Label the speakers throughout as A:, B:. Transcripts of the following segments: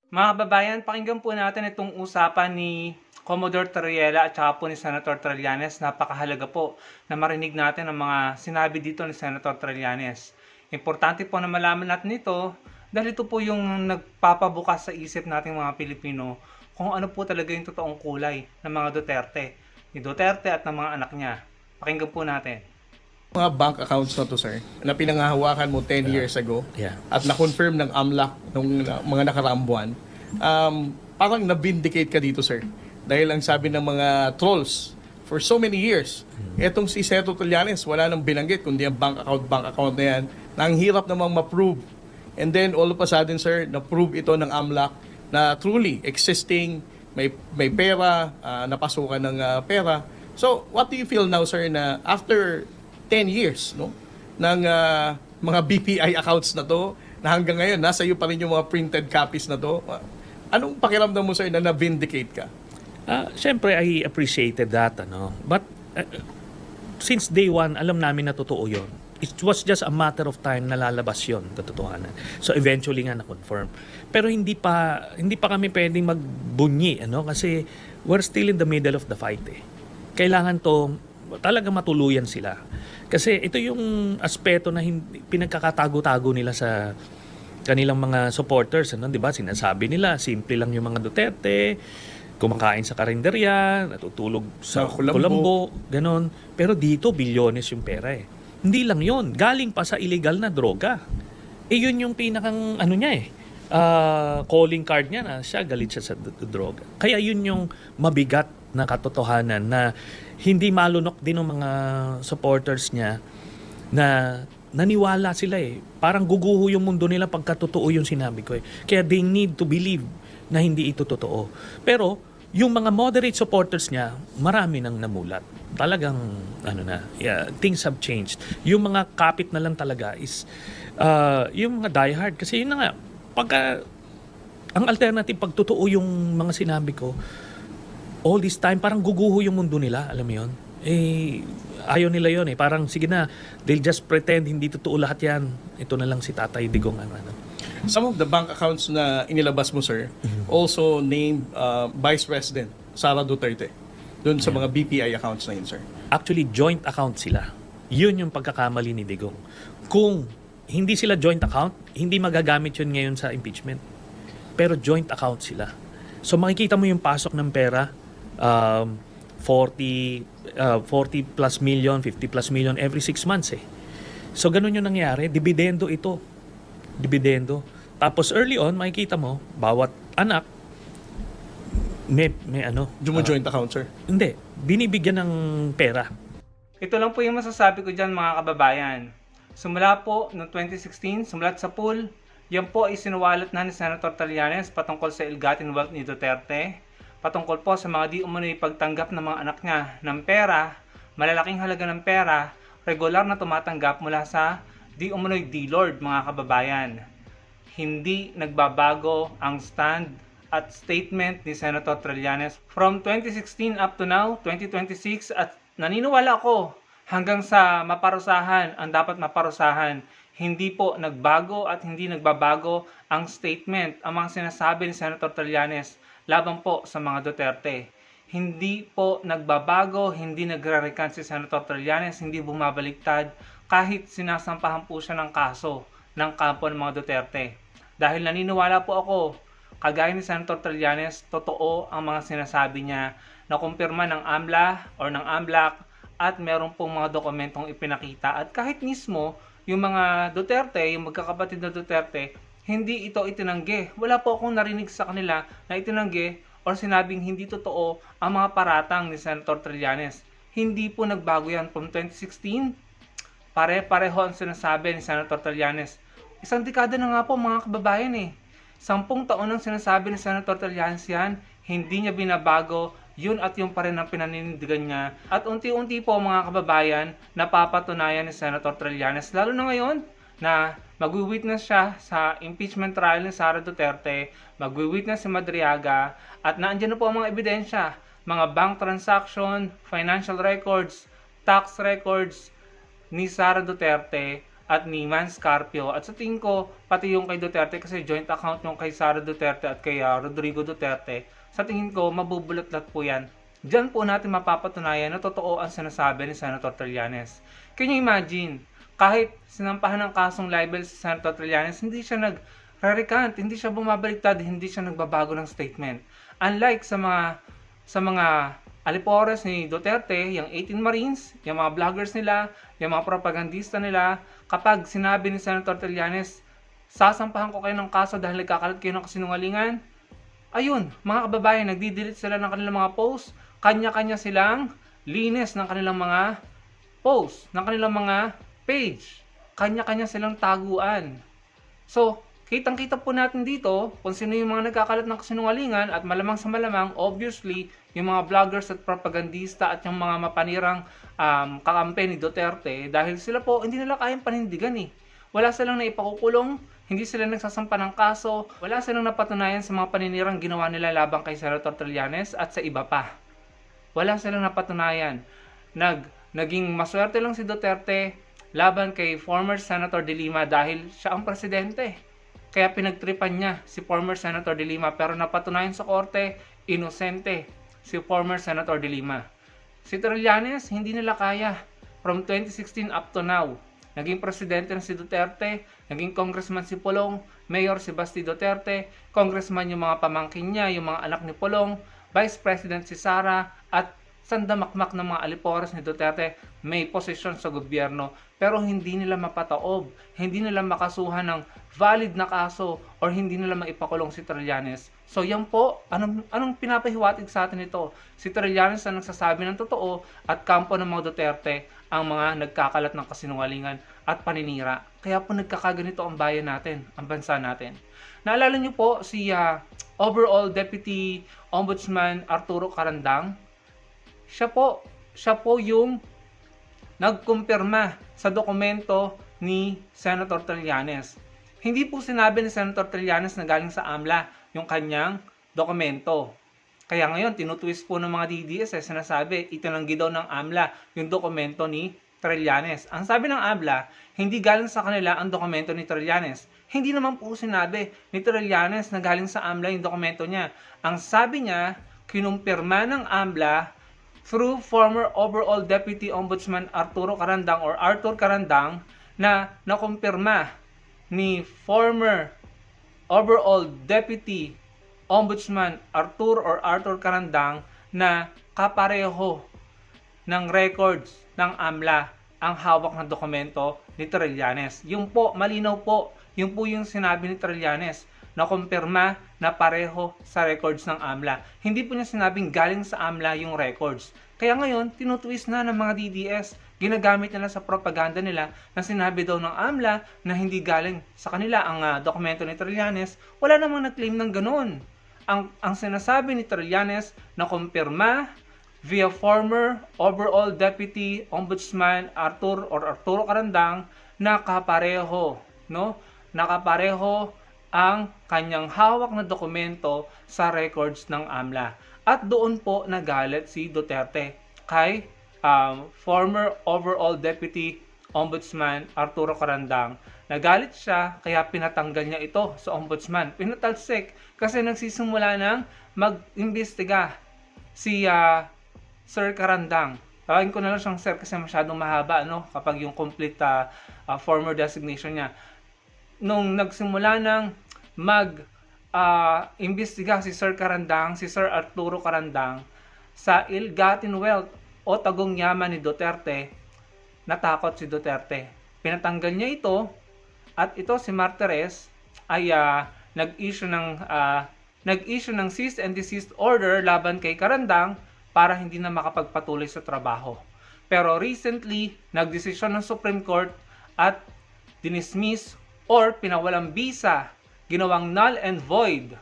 A: Mga kababayan, pakinggan po natin itong usapan ni Commodore Torriela at saka po ni Senator Trillanes. Napakahalaga po na marinig natin ang mga sinabi dito ni Senator Trillanes. Importante po na malaman natin ito dahil ito po yung nagpapabukas sa isip nating mga Pilipino kung ano po talaga yung totoong kulay ng mga Duterte. Ni Duterte at ng mga anak niya. Pakinggan po natin.
B: Mga bank accounts na to, sir, na pinangahawakan mo 10 years ago
C: Yeah.
B: at na-confirm ng AMLAC nung mga nakaraang buwan, parang na-vindicate ka dito, sir. Dahil ang sabi ng mga trolls, for so many years, etong si Senator Trillanes, wala nang binanggit, kundi ang bank account na yan, na ang hirap namang ma-prove. And then, all of a sudden, sir, na-prove ito ng AMLAC na truly existing, may pera, napasukan ng pera. So, what do you feel now, sir, na after 10 years no ng mga BPI accounts na to na hanggang ngayon nasa iyo pa rin yung mga printed copies na to, anong pakiramdam mo, sir, na na-vindicate ka?
C: Siyempre, I appreciated that, ano. But since day one, alam namin na totoo yun. It was just a matter of time na lalabas yun, katotohanan. So eventually nga na-confirm. Pero hindi pa kami pwedeng magbunyi, ano, kasi we're still in the middle of the fight, eh. Kailangan to talaga matuluyan sila. Kasi ito yung aspeto na pinagkakatago-tago nila sa kanilang mga supporters, ano, 'di ba? Sinasabi nila simple lang yung mga Duterte, kumakain sa karinderya, natutulog sa kulambo, ganon. Pero dito bilyones yung pera, eh. Hindi lang 'yon, galing pa sa illegal na droga. Yun yung pinakang ano niya, calling card niya na galit siya sa droga. Kaya yun yung mabigat na katotohanan na hindi malunok din ng mga supporters niya na naniwala sila, eh. Parang guguho yung mundo nila pagka totoo yung sinabi ko, eh. Kaya they need to believe na hindi ito totoo. Pero yung mga moderate supporters niya, marami nang namulat. Talagang things have changed. Yung mga kapit na lang talaga is yung mga diehard. Kasi yun na nga, pagka ang alternative pag totoo yung mga sinabi ko, all this time, parang guguho yung mundo nila, alam mo yun? Ayaw nila yun, eh. Parang, sige na, they'll just pretend hindi totoo lahat yan. Ito na lang si Tatay Digong.
B: Some of the bank accounts na inilabas mo, sir, also named Vice President Sara Duterte doon sa mga BPI accounts na yun, sir.
C: Actually, joint account sila. Yun yung pagkakamali ni Digong. Kung hindi sila joint account, hindi magagamit yun ngayon sa impeachment. Pero joint account sila. So makikita mo yung pasok ng pera, 40 plus million, 50 plus million every 6 months, eh. So ganun yung nangyari. Dividendo ito. Dividendo. Tapos early on, makikita mo, bawat anak, may
B: Joint account, sir?
C: Hindi. Binibigyan ng pera.
A: Ito lang po yung masasabi ko dyan, mga kababayan. Simula po noong 2016, sumulat sa pool, yan po ay sinuwalat na ni Senator Trillanes patungkol sa ill-gotten wealth ni Duterte, patungkol po sa mga di umano'y pagtanggap ng mga anak niya ng pera, malalaking halaga ng pera, regular na tumatanggap mula sa di umano'y D-Lord, mga kababayan. Hindi nagbabago ang stand at statement ni Senator Trillanes from 2016 up to now, 2026, at naniniwala ako hanggang sa maparusahan ang dapat maparusahan. Hindi po nagbago at hindi nagbabago ang statement, ang mga sinasabi ni Senator Trillanes laban po sa mga Duterte. Hindi po nagbabago, hindi nagre-recant si Senator Trillanes, hindi bumabaliktad kahit sinasampahan po siya ng kaso ng kampo ng mga Duterte. Dahil naniniwala po ako, kagaya ni Senator Trillanes, totoo ang mga sinasabi niya na kumpirma ng AMLA or ng AMLAC at meron pong mga dokumentong ipinakita. At kahit mismo yung mga Duterte, yung magkakapatid na Duterte, hindi ito itinanggi. Wala po akong narinig sa kanila na itinanggi or sinabing hindi totoo ang mga paratang ni Senator Trillanes. Hindi po nagbago yan from 2016. Pare-pareho ang sinasabi ni Senator Trillanes. Isang dekada na nga po, mga kababayan, eh. 10 taon ang sinasabi ni Senator Trillanes yan, hindi niya binabago, yun at yung pa rin ang pinaninindigan niya. At unti-unti po, mga kababayan, napapatunayan ni Senator Trillanes, lalo na ngayon na magwi-witness siya sa impeachment trial ni Sara Duterte, magwi-witness si Madriaga, at naandyan na po ang mga ebidensya, mga bank transaction, financial records, tax records ni Sara Duterte at ni Mans Carpio. At sa tingin ko, pati yung kay Duterte, kasi joint account yung kay Sara Duterte at kay Rodrigo Duterte, sa tingin ko, mabubulat-lat po yan. Diyan po natin mapapatunayan na totoo ang sinasabi ni Senator Trillanes. Can you imagine, kahit sinampahan ng kasong libel si Senator Trillanes, hindi siya nag-recant, hindi siya bumabaliktad, hindi siya nagbabago ng statement. Unlike sa mga alipores ni Duterte, yung 18 Marines, yung mga vloggers nila, yung mga propagandista nila, kapag sinabi ni Senator Trillanes, sasampahan ko kayo ng kaso dahil nagkakalat kayo ng kasinungalingan, ayun, mga kababayan, nagdi-delete sila ng kanilang mga posts, kanya-kanya silang linis ng kanilang mga posts, ng kanilang mga page, kanya-kanya silang taguan. So, kitang-kita po natin dito kung sino yung mga nagkakalat ng kasinungalingan at malamang sa malamang, obviously, yung mga vloggers at propagandista at yung mga mapanirang kakampi ni Duterte dahil sila po hindi nila kayang panindigan eh. Wala silang naipakukulong, hindi sila nagsasampa ng kaso, wala silang napatunayan sa mga paninirang ginawa nila labang kay Senator Trillanes at sa iba pa. Wala silang napatunayan. Naging maswerte lang si Duterte laban kay former Senator De Lima dahil siya ang presidente. Kaya pinagtripan niya si former Senator De Lima pero napatunayan sa korte, inosente si former Senator De Lima. Si Trillanes, hindi nila kaya. From 2016 up to now, naging presidente na si Duterte, naging congressman si Pulong, mayor si Basti Duterte, congressman yung mga pamangkin niya, yung mga anak ni Pulong, vice president si Sara, at sandamakmak ng mga alipores ni Duterte, may posisyon sa gobyerno, pero hindi nila mapataob, hindi nila makasuhan ng valid na kaso, or hindi nila maipakulong si Trillanes. So yan po, anong pinapahiwatig sa atin ito? Si Trillanes ang nagsasabi ng totoo at kampo ng mga Duterte ang mga nagkakalat ng kasinungalingan at paninira. Kaya po nagkakaganito ang bayan natin, ang bansa natin. Naalala niyo po si overall Deputy Ombudsman Arturo Carandang? Siya po yung nagkumpirma sa dokumento ni Senator Trillanes. Hindi po sinabi ni Senator Trillanes na galing sa AMLA yung kanyang dokumento. Kaya ngayon, tinutwist po ng mga DDS sinasabi, itinanggi daw ng AMLA yung dokumento ni Trillanes. Ang sabi ng AMLA, hindi galing sa kanila ang dokumento ni Trillanes. Hindi naman po sinabi ni Trillanes na galing sa AMLA yung dokumento niya. Ang sabi niya, kinumpirma ng AMLA through former overall Deputy Ombudsman Arturo Carandang or Arthur Carandang na nakumpirma ni former overall Deputy Ombudsman Arthur Carandang na kapareho ng records ng AMLA ang hawak na dokumento ni Trillanes. Yung po, malinaw po, yung po yung sinabi ni Trillanes na kumpirma na pareho sa records ng AMLA. Hindi po niya sinabing galing sa AMLA yung records. Kaya ngayon, tinutwist na ng mga DDS. Ginagamit nila sa propaganda nila na sinabi daw ng AMLA na hindi galing sa kanila ang dokumento ni Trillanes. Wala namang nag-claim ng ganun. Ang sinasabi ni Trillanes na kumpirma via former overall Deputy Ombudsman Arturo Carandang na kapareho, no? Nakapareho ang kanyang hawak na dokumento sa records ng AMLA. At doon po nagalit si Duterte kay former overall Deputy Ombudsman Arturo Carandang. Nagalit siya kaya pinatanggal niya ito sa ombudsman. Pinatalsik kasi nagsisimula ng mag-imbestiga si Sir Carandang. Tawagin ko na lang siyang sir kasi masyadong mahaba kapag yung complete former designation niya. Nung nagsimula ng imbestiga si Sir Carandang, si Sir Arturo Carandang sa ill-gotten wealth o tagong yaman ni Duterte, natakot si Duterte. Pinatanggal niya ito at ito si Martires ay nag-issue ng cease and desist order laban kay Carandang para hindi na makapagpatuloy sa trabaho. Pero recently, nagdesisyon ng Supreme Court at dinismiss or pinawalang bisa, ginawang null and void,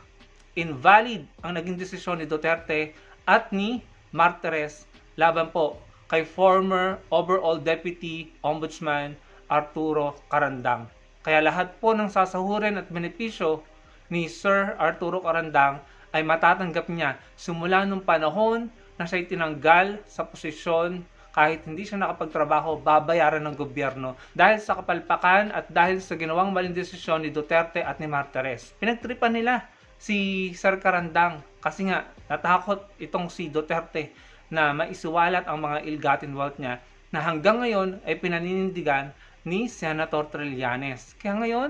A: invalid ang naging desisyon ni Duterte at ni Martires laban po kay former overall Deputy Ombudsman Arturo Carandang. Kaya lahat po ng sasahurin at benepisyo ni Sir Arturo Carandang ay matatanggap niya simula nung panahon na siya tinanggal sa posisyon kahit hindi siya nakapagtrabaho, babayaran ng gobyerno dahil sa kapalpakan at dahil sa ginawang maling desisyon ni Duterte at ni Martires. Pinagtripan nila si Sir Carandang kasi nga natakot itong si Duterte na maisuwalat ang mga ill-gotten wealth niya na hanggang ngayon ay pinaninindigan ni Senator Trillanes. Kaya ngayon,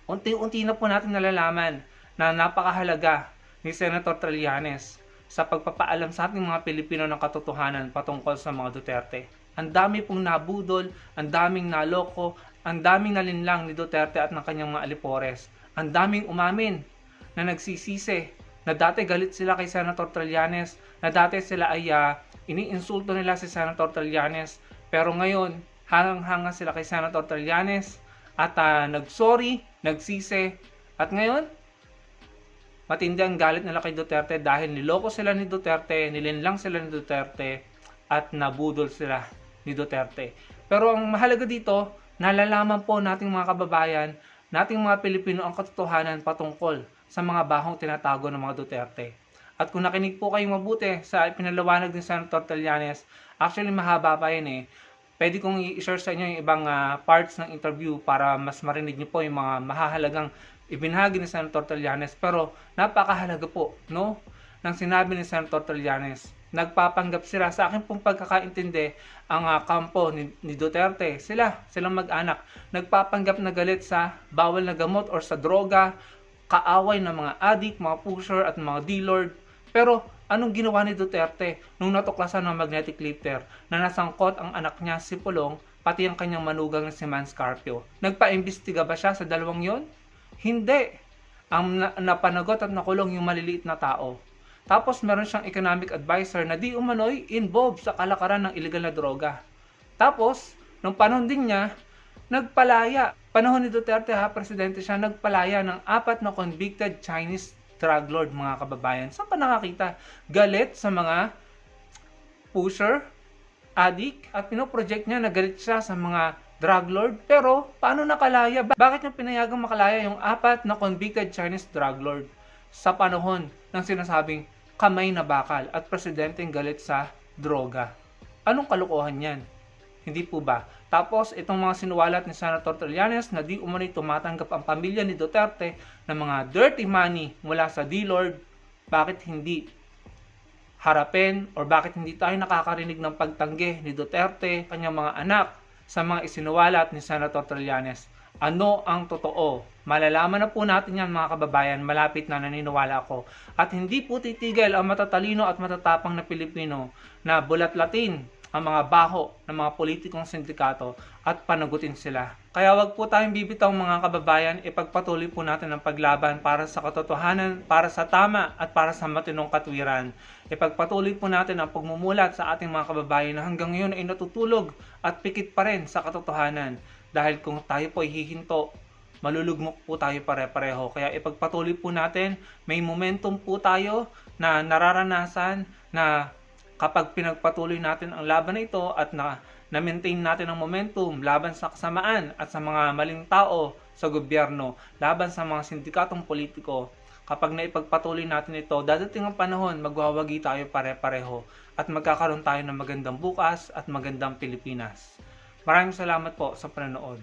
A: unti-unti na po natin nalalaman na napakahalaga ni Senator Trillanes sa pagpapaalam sa ating mga Pilipino ng katotohanan patungkol sa mga Duterte. Ang dami pong nabudol, ang daming naloko, ang daming nalinlang ni Duterte at ng kanyang mga alipores. Ang daming umamin na nagsisisi na dati galit sila kay Senator Trillanes, na dati sila ay iniinsulto nila si Senator Trillanes, pero ngayon hangang-hanga sila kay Senator Trillanes at nagsorry, nagsisi, at ngayon matindi ang galit nila kay Duterte dahil niloko sila ni Duterte, nilinlang sila ni Duterte, at nabudol sila ni Duterte. Pero ang mahalaga dito, nalalaman po nating mga kababayan, nating mga Pilipino ang katotohanan patungkol sa mga bahong tinatago ng mga Duterte. At kung nakinig po kayong mabuti sa pinalawanag ni Senator Trillanes, actually mahaba pa yun Pwede kong i-share sa inyo yung ibang parts ng interview para mas marinig niyo po yung mga mahahalagang ibinahagi ni Senator Trillanes. Pero napakahalaga po, no? Nang sinabi ni Senator Trillanes, nagpapanggap sila sa akin pong pagkakaintindi ang kampo ni Duterte. Silang mag-anak, nagpapanggap na galit sa bawal na gamot or sa droga, kaaway ng mga addict, mga pusher at mga D-Lord. Pero anong ginawa ni Duterte nung natuklasan ng magnetic lifter na nasangkot ang anak niya si Pulong pati ang kanyang manugang na si Man Scarpio? Nagpa-imbestiga ba siya sa dalawang yon? Hindi. Ang napanagot at nakulong yung maliliit na tao. Tapos meron siyang economic advisor na di umano'y involved sa kalakaran ng illegal na droga. Tapos, nung panahon din niya, nagpalaya. Panahon ni Duterte presidente siya, nagpalaya ng 4 na convicted Chinese drug lord, mga kababayan. Saan pa nakakita? Galit sa mga pusher, addict, at pinoproject niya na galit siya sa mga drug lord. Pero, paano nakalaya? Bakit niya pinayagang makalaya yung 4 na convicted Chinese drug lord sa panahon ng sinasabing kamay na bakal at presidenteng galit sa droga? Anong kalokohan yan? Hindi po ba? Tapos, itong mga sinuwalat ni Senator Trillanes na di umano'y tumatanggap ang pamilya ni Duterte ng mga dirty money mula sa D-Lord, bakit hindi harapin or bakit hindi tayo nakakarinig ng pagtanggi ni Duterte, kanyang mga anak, sa mga isinuwalat ni Senator Trillanes? Ano ang totoo? Malalaman na po natin yan, mga kababayan, malapit na, naniniwala ako. At hindi po titigil ang matatalino at matatapang na Pilipino na bulatlatin ang mga baho ng mga politikong sindikato at panagutin sila. Kaya wag po tayong bibitaw, mga kababayan, ipagpatuloy po natin ang paglaban para sa katotohanan, para sa tama at para sa matinong katwiran. Ipagpatuloy po natin ang pagmumulat sa ating mga kababayan na hanggang ngayon ay natutulog at pikit pa rin sa katotohanan. Dahil kung tayo po ay hihinto, malulugmok po tayo pare-pareho. Kaya ipagpatuloy po natin, may momentum po tayo na nararanasan na kapag pinagpatuloy natin ang laban na ito at na-maintain natin ang momentum laban sa kasamaan at sa mga maling tao sa gobyerno, laban sa mga sindikatong politiko, kapag naipagpatuloy natin ito, dadating ang panahon, magwawagi tayo pare-pareho at magkakaroon tayo ng magandang bukas at magandang Pilipinas. Maraming salamat po sa panonood.